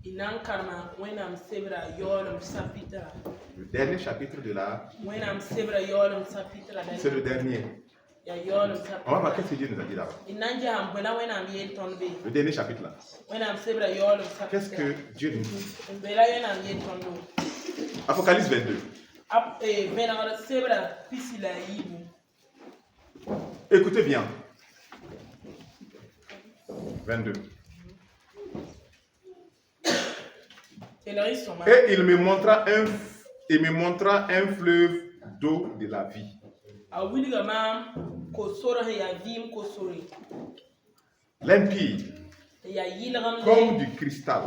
Le dernier chapitre de la... C'est le dernier. On va voir qu'est-ce que Dieu nous a dit là-bas. Le dernier chapitre là. Qu'est-ce que Dieu nous dit? Apocalypse 22. Écoutez bien. 22. Et il me montra un fleuve d'eau de la vie. Limpide, comme du cristal,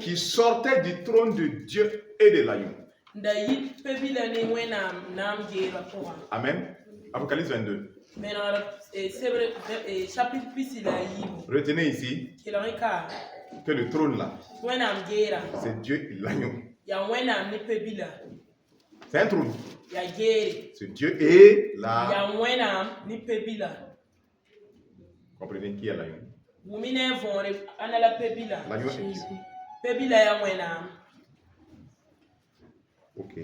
qui sortait du trône de Dieu et de l'agneau. Amen. Apocalypse 22. Retenez ici que le trône là, c'est Dieu et l'agneau. C'est un trône. C'est Dieu et l'agneau. Comprenez qui est l'agneau? L'agneau est Dieu. Ok.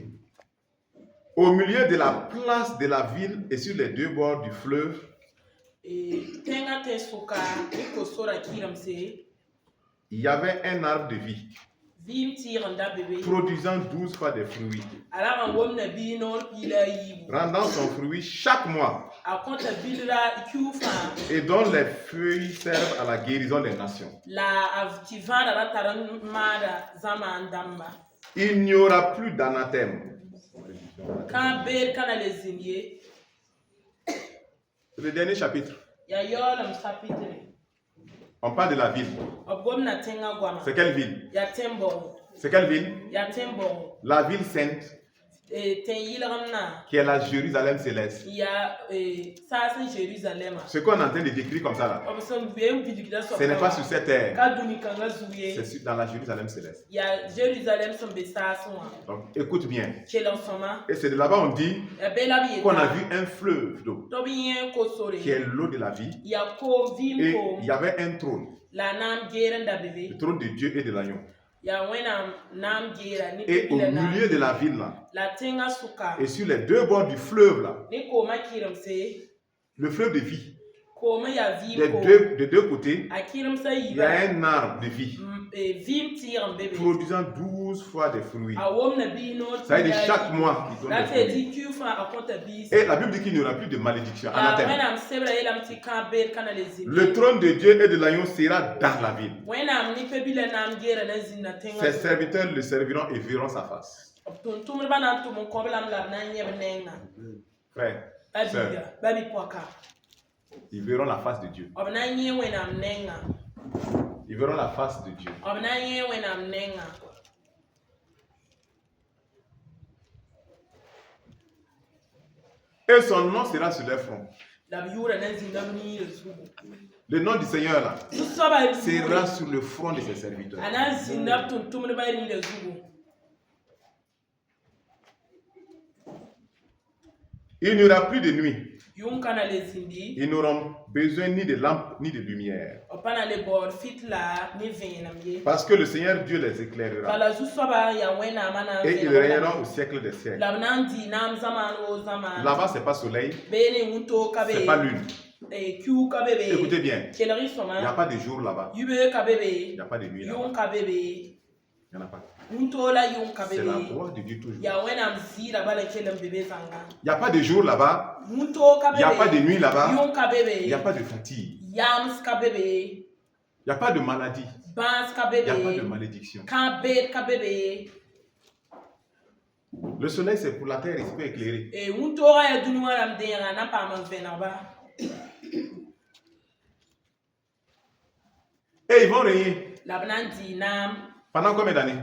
Au milieu de la place de la ville et sur les deux bords du fleuve, il y avait un arbre de vie produisant 12 fois des fruits, rendant son fruit chaque mois, et dont les feuilles servent à la guérison des nations. Il n'y aura plus d'anathème. Le dernier chapitre. On parle de la ville. C'est quelle ville? C'est quelle ville? La ville sainte, qui est la Jérusalem céleste. Ce qu'on est en train de décrire comme ça là, ce n'est pas sur cette terre, c'est dans la Jérusalem céleste. Donc écoute bien. Et c'est de là-bas on dit qu'on a vu un fleuve d'eau, qui est l'eau de la vie, et il y avait un trône, le trône de Dieu et de l'agneau. Et au milieu de la ville là, et sur les deux bords du fleuve là, le fleuve de vie, des deux côtés, il y a un arbre de vie produisant 12 fois des fruits. Ça veut dire chaque mois il donne des fruits. Et la Bible dit qu'il n'y aura plus de malédiction. Le trône de Dieu et de l'agneau sera dans la ville. Ses serviteurs le serviront et verront sa face. Frère, sœur, ils verront la face de Dieu. Ils verront la face de Dieu. Et son nom sera sur leur front. Le nom du Seigneur là sera sur le front de ses serviteurs. Il n'y aura plus de nuit. Ils n'auront besoin ni de lampe ni de lumière. Parce que le Seigneur Dieu les éclairera. Et ils régneront au siècle des siècles. Là-bas, ce n'est pas soleil, ce n'est pas lune. Écoutez bien, il n'y a pas de jour là-bas. Il n'y a pas de nuit là-bas. Il n'y en a pas. C'est la voix de Dieu toujours. Il n'y a pas de jour là-bas. Il n'y a pas de nuit là-bas. Il n'y a pas de fatigue. Il n'y a pas de maladie. Il n'y a pas de malédiction. Le soleil, c'est pour la terre, il peut éclairer. Et ils vont régner. Pendant combien d'années?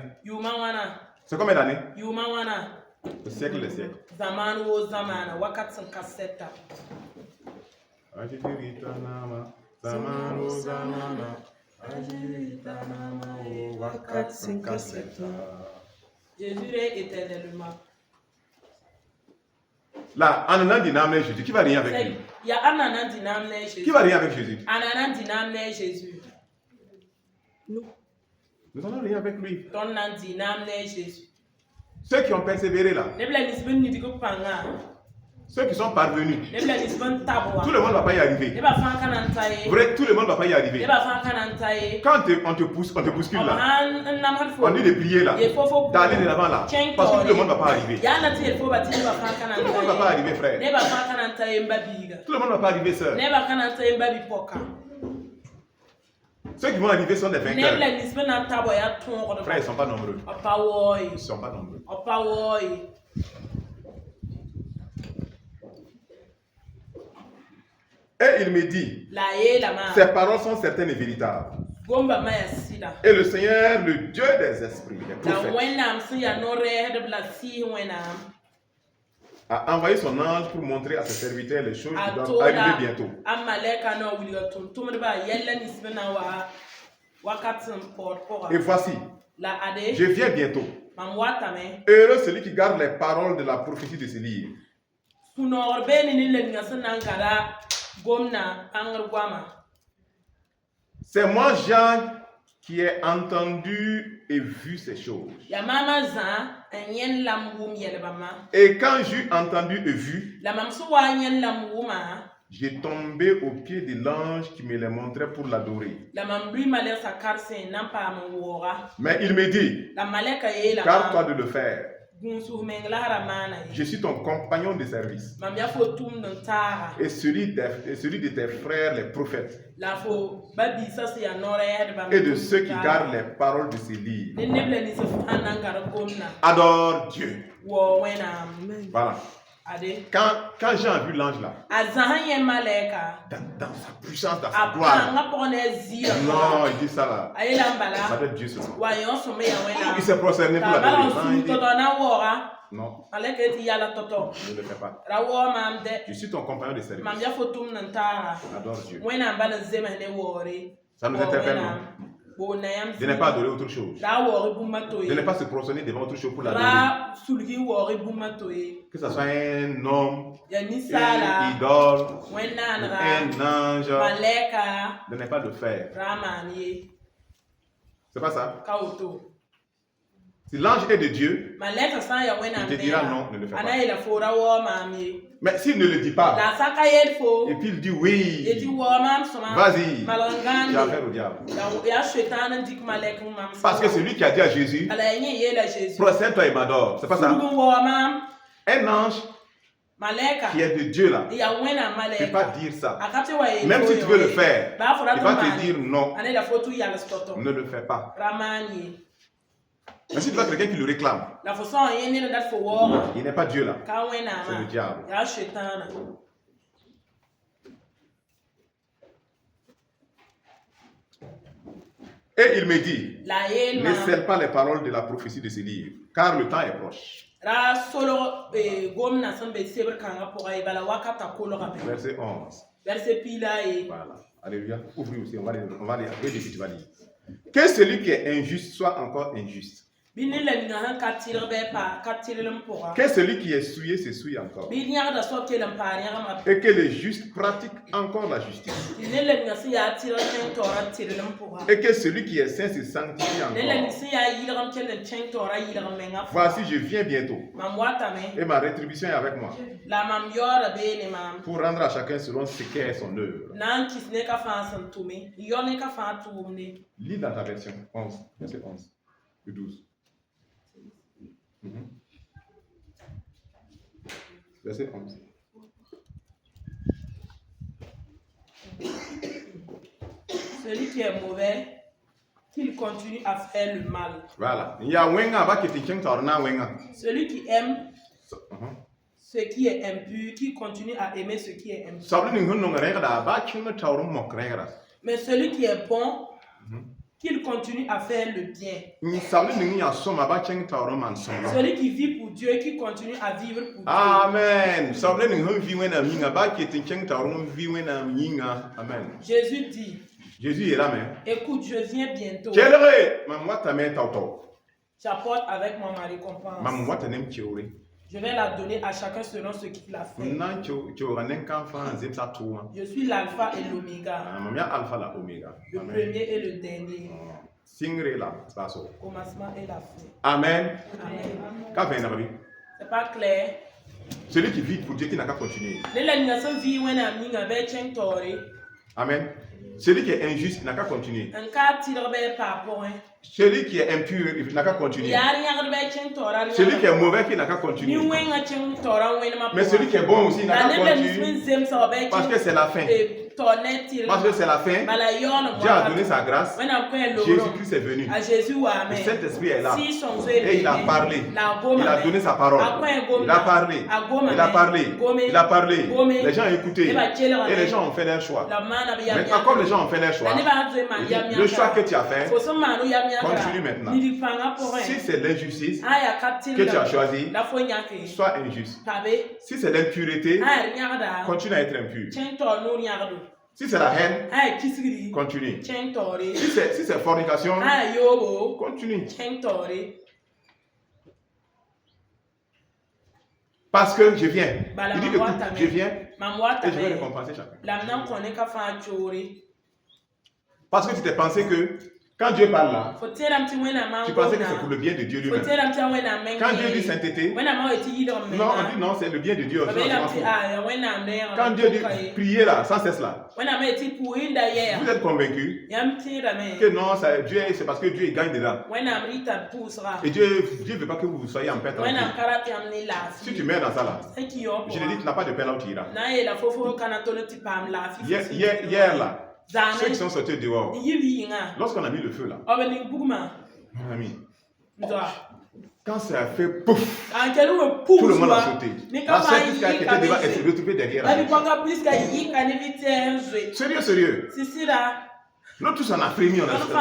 C'est combien d'années? Le siècle des siècles. Jésus est éternellement. Là, en allant dîner Jésus, qui va rien avec lui? Qui va rien avec Jésus? Jésus. Nous. Nous n'avons rien avec lui. Ton nom dit nam ne Jésus. Ceux qui ont persévéré là, Ne bla nisben ni digo panga. ceux qui sont parvenus, Ne bla nisben tabwa. tout le monde ne va pas y arriver. Ne ba fan kanan taye. Vrai, tout le monde ne va pas y arriver. Ne ba fan kanan taye. Quand on te bouscule là, on dit de prier là, d'aller de l'avant là, parce que tout le monde ne va pas arriver. Ya na ti fo ba ti ba fan kanan taye. Tout le monde ne va pas arriver, frère. Ne ba fan kanan taye mbabiga. Tout le monde ne va pas arriver, sœur. Ne ba kanan taye mbabi poka. Ceux qui vont arriver sont des vainqueurs. Ne bla nisben na tabo ya ton. Frère, ils ne sont pas nombreux. Apa woy. Ils ne sont pas nombreux. Apa woy. Et il me dit, ces paroles sont certaines et véritables. Et le Seigneur, le Dieu des esprits, des prophètes, a envoyé son ange pour montrer à ses serviteurs les choses qui doivent arriver bientôt. Et voici, je viens bientôt. Heureux celui qui garde les paroles de la prophétie de ce livre. C'est moi, Jean, qui ai entendu et vu ces choses. Et quand j'ai entendu et vu, j'ai tombé au pied de l'ange qui me les montrait pour l'adorer. Mais il me dit, garde-toi de le faire. Je suis ton compagnon de service et celui de tes frères les prophètes et de ceux qui gardent les paroles de ces livres. Adore Dieu. Voilà. Quand j'ai vu l'ange là, dans sa puissance, dans sa gloire, non, il dit ça là, ça doit être Dieu seulement. Il s'est prosterné pour l'adorer. Non, ne le fais pas. Je suis ton compagnon de service. Adore Dieu. Ça nous interpelle, non? De ne pas adorer autre chose. De ne pas se prosterner devant autre chose pour l'adorer. Que ce soit un homme, une idole, un ange. De ne pas le faire. C'est pas ça? Si l'ange est de Dieu, il te dira non, ne le fais pas. Mais s'il ne le dit pas, et puis il dit oui, vas-y, tu as affaire au diable. Parce que c'est lui qui a dit à Jésus, prosterne-toi et m'adore. C'est pas ça? Un ange qui est de Dieu là, il ne peut pas dire ça. Même si tu veux le faire, il va te dire non, ne le fais pas. Mais si tu vois quelqu'un qui le réclame, il n'est pas Dieu là, c'est le diable. Et il me dit, ne scelle pas les paroles de la prophétie de ce livre, car le temps est proche. Verset 11. Voilà. Alléluia. Ouvre aussi, on va aller après des tu vas lire. Que celui qui est injuste soit encore injuste. Que celui qui est souillé se souille encore. Et que les justes pratiquent encore la justice. Et que celui qui est saint se sanctifie encore. Voici, je viens bientôt. Et ma rétribution est avec moi. Pour rendre à chacun selon ce qu'est son œuvre. Lis dans ta version 11, verset 11 et 12. Verset 11. Celui qui est mauvais, qu'il continue à faire le mal. Voilà. Celui qui aime ce qui est impur, qui continue à aimer ce qui est impur. Mais celui qui est bon, qu'il continue à faire le bien. Celui qui vit pour Dieu, qui continue à vivre pour Dieu. Amen. Amen. Jésus dit, Jésus est là, mais écoute, je viens bientôt. J'apporte avec moi ma récompense. Je vais la donner à chacun selon ce qu'il a fait. Je suis l'alpha et l'oméga. Le premier et le dernier. Commencement et la fin. Amen. Amen. C'est pas clair. Celui qui vit pour Dieu qui n'a qu'à continuer. Amen. Celui qui est injuste n'a qu'à continuer. Celui qui est impur n'a qu'à continuer. Celui qui est mauvais qui n'a qu'à continuer. Mais celui qui est bon aussi n'a qu'à continuer. Parce que c'est la fin. Parce que c'est la fin. Dieu a donné sa grâce. Jésus-Christ est venu. Le Saint-Esprit est là. Et il a parlé. Il a donné sa parole. Il a parlé. Il a parlé. Il a parlé. Les gens ont écouté. Et les gens ont fait leur choix. Maintenant, comme les gens ont fait leur choix, le choix que tu as fait, continue maintenant. Si c'est l'injustice que tu as choisi, sois injuste. Si c'est l'impureté, continue à être impur. Si c'est la haine, continue. Si c'est fornication, continue. Parce que je viens. Il dit que je viens et je vais récompenser chacun. Parce que tu t'es pensé que quand Dieu parle là, tu pensais que c'est pour le bien de Dieu lui-même. Quand Dieu dit sainteté, non, on dit non, c'est le bien de Dieu. Quand Dieu dit prier là, sans cesse là, vous êtes convaincu que non, Dieu, c'est parce que Dieu il gagne dedans. Et Dieu ne veut pas que vous soyez en paix. Si tu mets dans ça là, je te dis, tu n'as pas de paix là où tu iras. Hier là, ceux qui sont sortis dehors, lorsqu'on a mis le feu là, mon ami, quand ça a fait pouf, tout le monde a sauté. La seule qui était devant est retrouvée derrière. Sérieux. Nous tous on a frémi, on a sauté.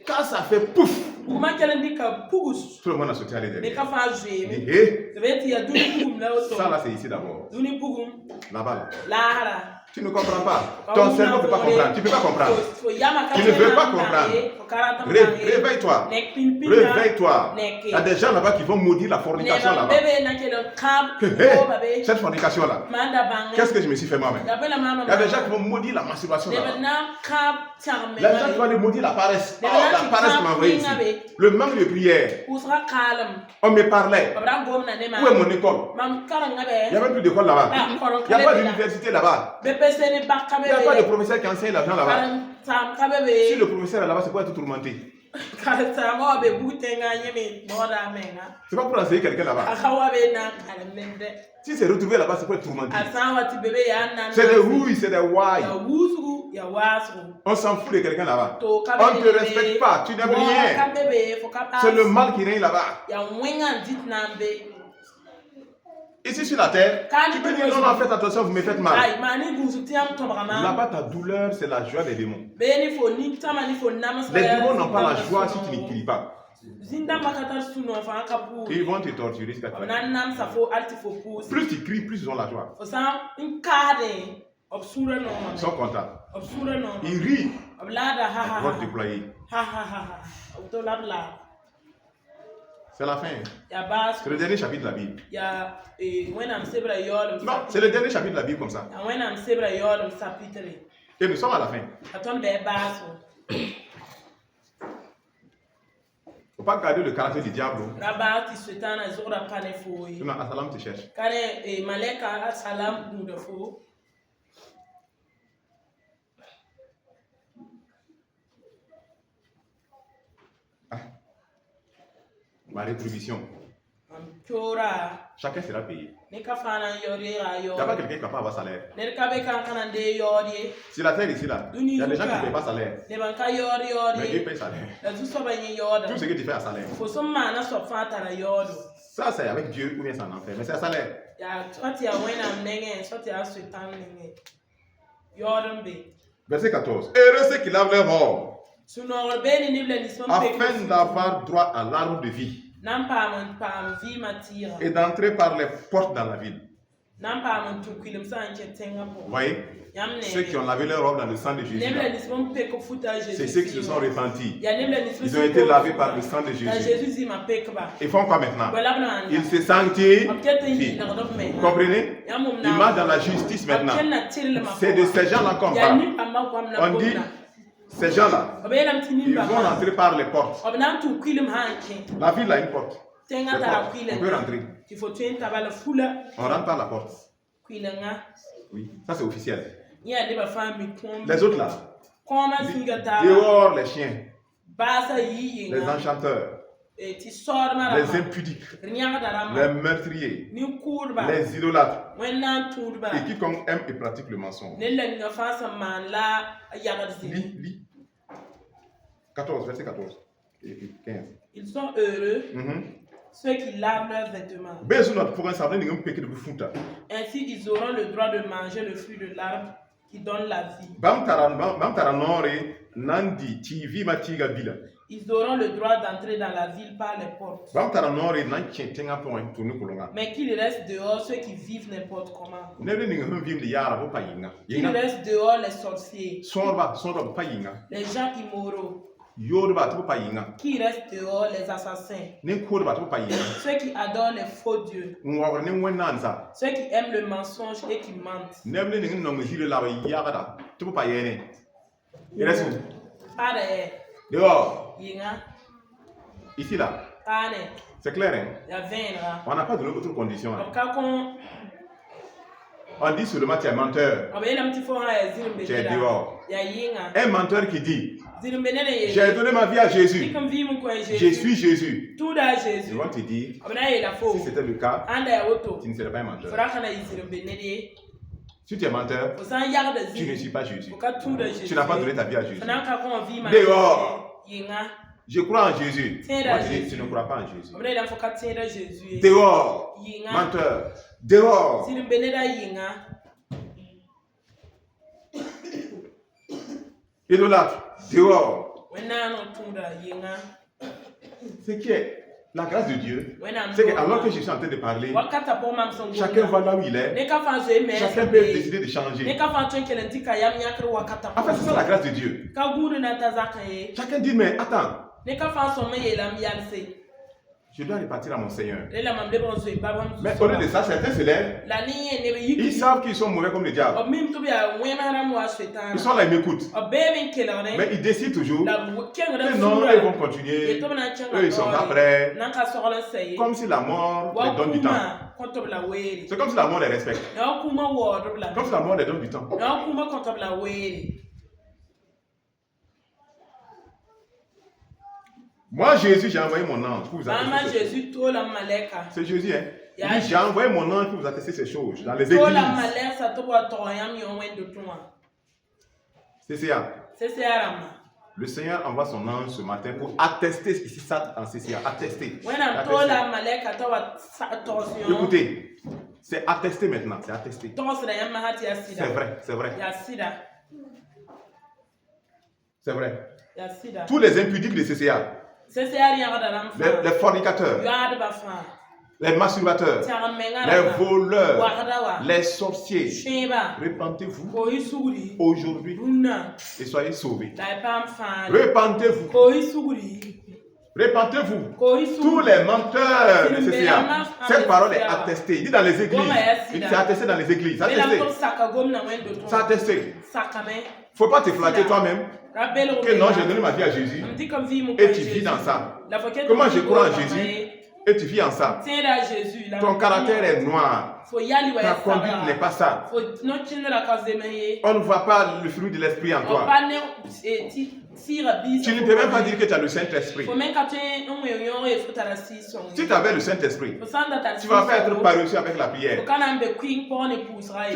Quand ça fait pouf, tout le monde a sauté à l'intérieur. Ça là c'est ici d'abord. Là-bas là. Tu ne comprends pas. Ton cerveau ne peut pas comprendre. Tu ne peux pas comprendre. Tu ne veux pas comprendre. Réveille-toi. Réveille-toi. Il y a des gens là-bas qui vont maudire la fornication là-bas. Cette fornication là. Qu'est-ce que je me suis fait moi-même? Il y a des gens qui vont maudire la masturbation là-bas. Les gens qui vont maudire la paresse. Oh, la paresse qui m'a envoyé ici. Le manque de prière. On me parlait. Où est mon école? Il n'y a même plus d'école là-bas. Il n'y a pas d'université là-bas. Il n'y a pas de professeur qui enseigne l'argent là-bas. Si le professeur est là-bas, c'est pour être tourmenté. C'est pas pour enseigner quelqu'un là-bas. Si c'est retrouvé là-bas, c'est pour être tourmenté. C'est des rouilles, c'est des ouailles. On s'en fout de quelqu'un là-bas. On ne te respecte pas, tu n'aimes rien. C'est le mal qui règne là-bas. Ici sur la terre, tu peux dire non, faites attention, vous me faites mal. Là-bas, ta douleur, c'est la joie des démons. Les démons n'ont pas la joie si tu ne cries pas. Ils vont te torturer jusqu'à toi. Plus tu cries, plus ils ont la joie. Ils sont contents. Ils rient. Ils vont te déployer. C'est la fin. C'est le dernier chapitre de la Bible. Non, c'est le dernier chapitre de la Bible comme ça. Et nous sommes à la fin. Il ne faut pas garder le caractère du diable. Sinon, Assalam te cherche. Ma rétribution. Chacun sera payé. D'abord, quelqu'un qui n'a pas avoir salaire. Si la terre ici là, il y a des gens qui ne payent pas salaire. Mais Dieu paye salaire. Tout ce que tu fais à salaire. Ça, c'est avec Dieu ou bien c'est en enfer. Mais c'est à salaire. Verset 14. Heureux ceux qui lavent leur robe, afin d'avoir droit à l'arbre de vie et d'entrer par les portes dans la ville. Vous voyez? Ceux qui ont lavé leur robe dans le sang de Jésus, c'est ceux qui se sont repentis. Ils ont été lavés par le sang de Jésus. Ils font quoi maintenant? Ils se sanctifient. Vous comprenez? Ils marchent dans la justice maintenant. C'est de ces gens-là qu'on parle. On dit, ces gens-là, ils vont rentrer par les portes. La ville a une porte. On peut rentrer. On rentre par la porte. Oui, ça c'est officiel. Les autres là, dehors les chiens, les enchanteurs, les impudiques, les meurtriers, les idolâtres, et quiconque aime et pratique le mensonge. Lis. 14, verset 14 et 15. Ils sont heureux. Ceux qui lavent leurs vêtements. Ainsi, ils auront le droit de manger le fruit de l'arbre qui donne la vie. Ils auront le droit d'entrer dans la ville par les portes. Mais qu'ils restent dehors ceux qui vivent n'importe comment. Qu'ils restent dehors les sorciers. Les gens immoraux. Qui restent dehors les assassins. Ceux qui adorent les faux dieux. Ceux qui aiment le mensonge et qui mentent. Dehors. Ici là. C'est clair, hein? On n'a pas de autre condition. Hein? On dit seulement tu es menteur. Tu es dehors. Un menteur qui dit j'ai donné ma vie à Jésus. Je suis Jésus. Ils vont te dire, si c'était le cas, tu ne serais pas un menteur. Si tu es menteur, tu ne suis pas Jésus. Tu n'as pas donné ta vie à Jésus. Dehors. Je crois en Jésus. Moi, tu dis, tu ne crois pas en Jésus. Dehors. Menteur. Dehors. Idolâtre. Dehors. Ce qui est la grâce de Dieu, c'est que alors que je suis en train de parler, chacun va là où il est, chacun peut décider de changer. En fait, c'est ça la grâce de Dieu. Chacun dit, mais attends, je dois repartir à mon Seigneur. Mais au lieu de ça, certains se lèvent. Ils savent qu'ils sont mauvais comme le diable. Ils sont là, ils m'écoutent. Mais ils décident toujours que non, ils vont continuer. Eux, ils sont pas prêts. Comme si la mort les donne du temps. C'est comme si la mort les respecte. Comme si la mort les donne du temps. Moi, Jésus, j'ai envoyé mon ange pour vous attester. C'est Jésus, hein? J'ai envoyé mon ange pour vous attester ces choses dans les églises. C'est ça. Le Seigneur envoie son ange ce matin pour attester ici ça en CCA. Attester. Écoutez, c'est attesté maintenant. C'est attesté. C'est vrai, c'est vrai. C'est vrai. Tous les impudiques de CCA. Les fornicateurs, les masturbateurs, les voleurs, les sorciers, repentez-vous aujourd'hui et soyez sauvés. Repentez-vous. Repentez-vous. Tous les menteurs de CCA. Cette parole est attestée. Il dit dans les églises. C'est attesté dans les églises. C'est attesté. Il ne faut pas te flatter toi-même. Que non, j'ai donné ma vie à Jésus et tu vis dans ça. Comment je crois en Jésus et tu vis en ça? Ton caractère est noir. Ta conduite n'est pas ça. On ne voit pas le fruit de l'esprit en toi. Tu ne peux même pas dire que tu as le Saint-Esprit. Si tu avais le Saint-Esprit, tu ne vas pas être paresseux avec la prière. Si tu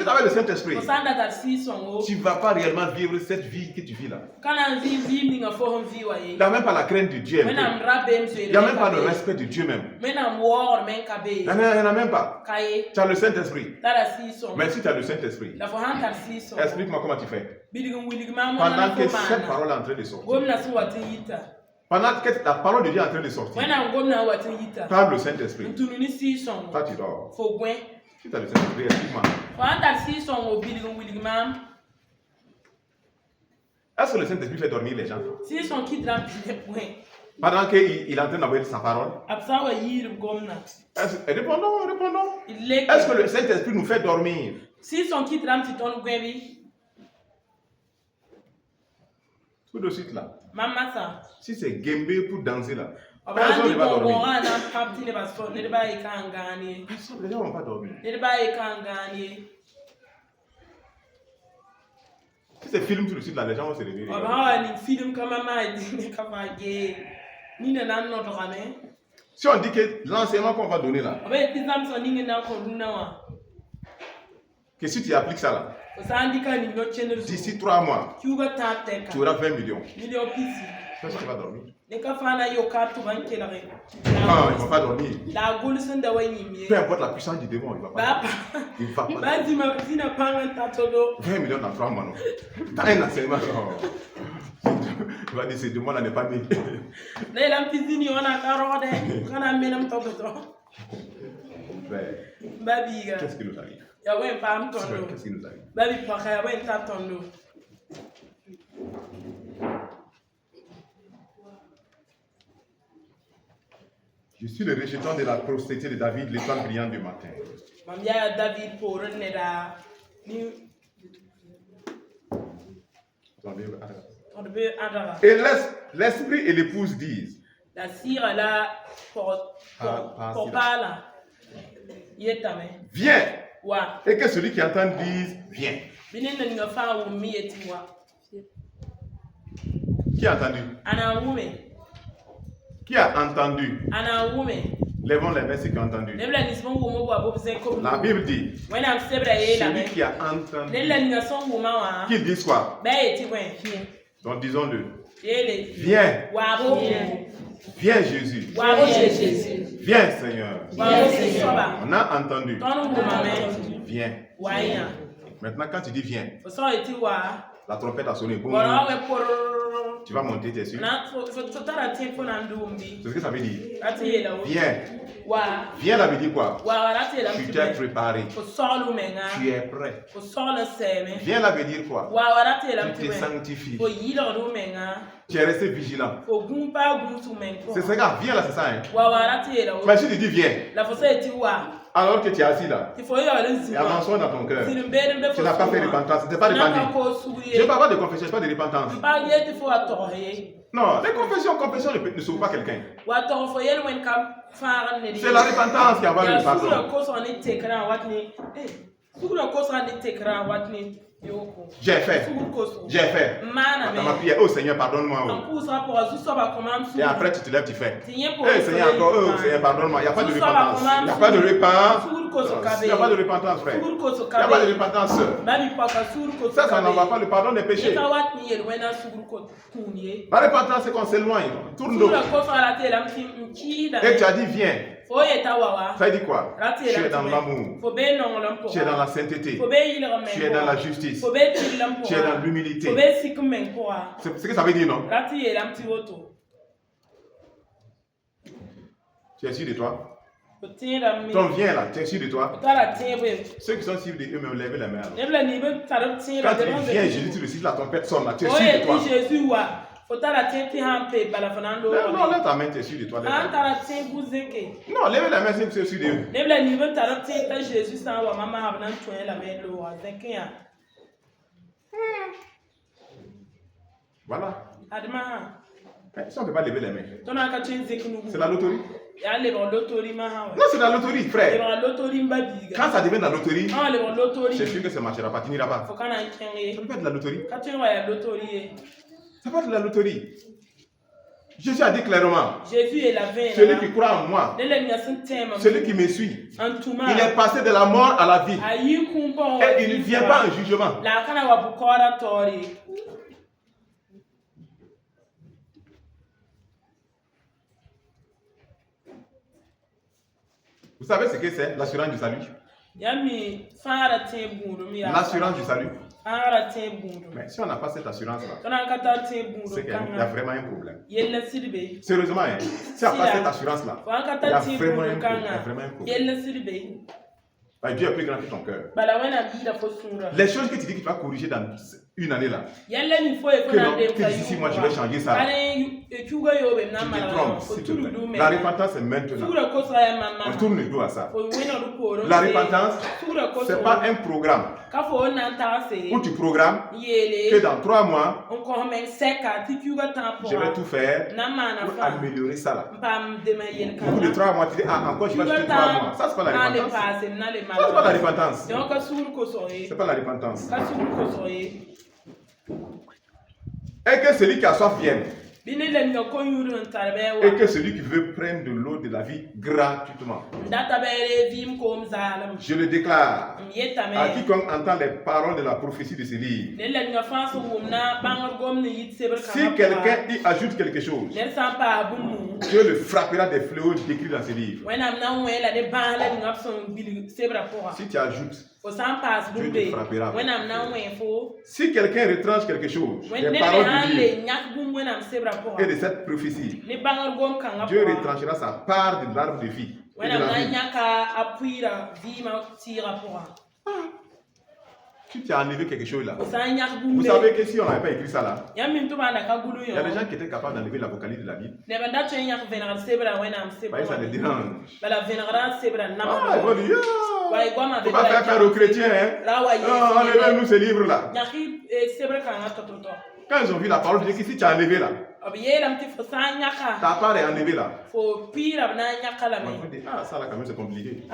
avais le Saint-Esprit, tu ne vas pas réellement vivre cette vie que tu vis là. Il n'y a même pas la crainte de Dieu. Il n'y a même pas le respect de Dieu même. Il n'y en a même pas. Tu as le Saint-Esprit. Mais si tu as le Saint-Esprit, explique-moi comment tu fais. Pendant que cette parole est en train de sortir. Pendant que la parole de Dieu est en train de sortir. Par le Saint-Esprit. Toi tu dors. Si tu as le Saint-Esprit, explique-moi. Est-ce que le Saint-Esprit fait dormir les gens? Pendant qu'il est en train d'envoyer sa parole. Répondons. Est-ce que le Saint-Esprit nous fait dormir? Tout de suite là. Si c'est Gembe pour danser là, personne ne va dormir. Les gens ne vont pas dormir. Si c'est film tout de suite là, les gens vont se réveiller. Si on dit que l'enseignement qu'on va donner là, que si tu appliques ça là, d'ici 3 mois, tu auras 20 millions. Personne ne va dormir. Non, ils ne vont pas dormir. Peu importe la puissance du démon, il ne va pas dormir. Il va pas dormir. 20 millions dans 3 mois, non. T'as un enseignement. Tu vas dire, ce démon là n'est pas né. Qu'est-ce qui nous arrive? Qu'est-ce qui nous arrive? Je suis le rejeton de la prospérité de David, l'étoile brillante du matin. Et l'esprit et l'épouse disent. Viens. Et que celui qui entend dise viens. Qui a entendu? Qui a entendu? Lèvons les mains ceux qui ont entendu. La Bible dit celui qui a entendu. Qu'il dise quoi? Donc disons-le. Viens. Viens Jésus. Viens Seigneur. On a entendu. Viens. Maintenant quand tu dis viens, la trompette a sonné. Boum. Tu vas monter, t'es sûr? C'est ce que ça veut dire. Viens. Viens, ça veut dire quoi? Tu t'es préparé. Tu es prêt. Viens, ça veut dire quoi? Tu te sanctifies. Tu es resté vigilant. C'est ce gars, viens là, c'est ça. Hein? Mais si tu dis viens, alors que tu es assis là, et avançons dans ton cœur, tu n'as pas fait repentance, tu n'es pas repenti. Je ne parle pas de confession, pas de repentance. Non, les confessions ne sauvent pas quelqu'un. C'est la repentance qui avale le pardon. J'ai fait. Dans ma prière, oh Seigneur, pardonne-moi. Et après, tu te lèves, tu fais. Seigneur, encore, oh Seigneur, pardonne-moi. Il n'y a pas de repentance. Il n'y a pas de repentance. Il n'y a pas de repentance, frère. Il n'y a pas de repentance, sœur. Ça n'en va pas le pardon des péchés. La repentance, c'est qu'on s'éloigne. Tourne l'eau. Et tu as dit, viens. Ça dit quoi? Tu es dans l'amour. Tu es dans la sainteté. Tu es dans la justice. Tu es dans l'humilité. C'est ce que ça veut dire, non? Tu es sûr de toi? Ton viens là, tu es sûr de toi? Ceux qui sont sûrs de eux me lèvent la main. Quand tu viens, Jésus, tu le cites, la trompette sonne là, tu es sûr de toi? Non, lève ta main, tu es sûr de toi. Non, lève la main, c'est sûr de eux. Voilà. Si on ne peut pas lever les mains, c'est la loterie. Non, c'est la loterie, frère. Quand ça devient la loterie, c'est sûr que ça ne marchera pas, tu n'iras pas. Ça peut pas être la loterie. Ça peut être la loterie. Jésus a dit clairement, celui qui croit en moi, celui qui me suit, il est passé de la mort à la vie. Et il ne vient pas en jugement. Vous savez ce que c'est l'assurance du salut? L'assurance du salut. Mais si on n'a pas cette assurance-là, c'est qu'il y a vraiment un problème. Sérieusement, hein, si on n'a pas cette assurance-là, il y a vraiment un problème. Dieu est plus grand que ton cœur. Les choses que tu dis que tu vas corriger dans une année là. Que non, que d'ici moi je vais changer ça. Tu te trompes, s'il te plaît. La repentance c'est maintenant. On tourne le dos à ça. La repentance, ce n'est pas un programme où tu programmes que dans 3 mois, je vais tout faire pour améliorer ça là. Au bout de 3 mois, tu dis, ah encore je vais ajouter 3 mois. Ça c'est pas la repentance. Ça c'est pas la repentance. C'est pas la repentance. Et que celui qui a soif vienne. Et que celui qui veut prendre de l'eau de la vie gratuitement. Je le déclare à quiconque entend les paroles de la prophétie de ce livre. Si quelqu'un y ajoute quelque chose, Dieu le frappera des fléaux décrits dans ce livre. Si tu ajoutes, Dieu te frappera. Si quelqu'un retranche quelque chose, les paroles du livre et de cette prophétie, Dieu retranchera sa part de l'arbre de vie. Et de la vie. Si tu as enlevé quelque chose là, vous savez que si on n'avait pas écrit ça là, il y a des gens qui étaient capables d'enlever l'Apocalypse de la Bible. Ça les dérange. Ah, ils vont dire, on ne peut pas faire aux chrétiens. Enlevez-nous ce livre là. Quand ils ont vu la parole, ils disent que si tu as enlevé là, ta part est enlevée là. On dit, ah, ça là quand même c'est compliqué.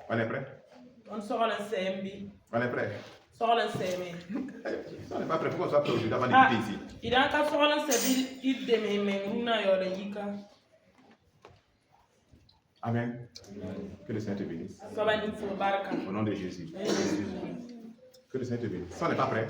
On est prêt? On est prêt? On n'est pas prêt. Pourquoi on soit prêt aujourd'hui avant de quitter ici? Amen. Que le Seigneur te bénisse. Au nom de Jésus. Que le Seigneur te bénisse. Ça n'est pas prêt?